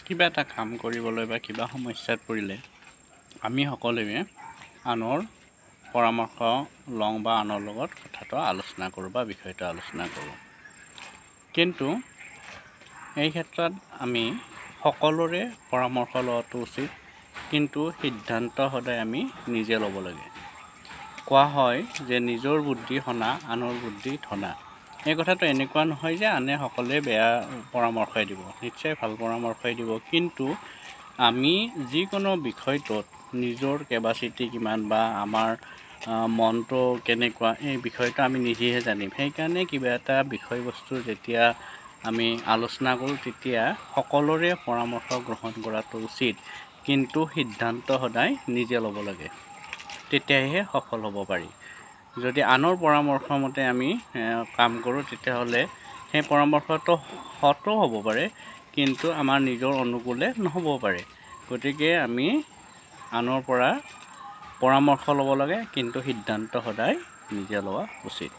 কিবা এটা কাম কৰিবলৈ বা কিবা সমস্যাত পৰিলে আমি সকলোৱে আনৰ পৰামৰ্শ লওঁ বা আনৰ লগত কথাটো আলোচনা কৰোঁ বা বিষয়টো আলোচনা কৰোঁ। কিন্তু এই ক্ষেত্ৰত আমি সকলোৰে পৰামৰ্শ লোৱাটো উচিত, কিন্তু সিদ্ধান্ত সদায় আমি নিজে ল'ব লাগে। কোৱা হয় যে নিজৰ বুদ্ধি শনা, আনৰ বুদ্ধি ধনা। এই কথাটো এনেকুৱা নহয় যে আনে সকলোৱে বেয়া পৰামৰ্শই দিব, নিশ্চয় ভাল পৰামৰ্শই দিব, কিন্তু আমি যিকোনো বিষয়টোত নিজৰ কেপাচিটি কিমান বা আমাৰ মনটো কেনেকুৱা এই বিষয়টো আমি নিজেহে জানিম। সেইকাৰণে কিবা এটা বিষয়বস্তু যেতিয়া আমি আলোচনা কৰোঁ তেতিয়া সকলোৰে পৰামৰ্শ গ্ৰহণ কৰাটো উচিত, কিন্তু সিদ্ধান্ত সদায় নিজে ল'ব লাগে, তেতিয়াহে সফল হ'ব পাৰি। যদি আনৰ পৰামৰ্শ মতে আমি কাম কৰোঁ তেতিয়াহ'লে সেই পৰামৰ্শটো সতো হ'ব পাৰে, কিন্তু আমাৰ নিজৰ অনুকূলে নহ'ব পাৰে। গতিকে আমি আনৰ পৰা পৰামৰ্শ ল'ব লাগে, কিন্তু সিদ্ধান্ত সদায় নিজে লোৱা উচিত।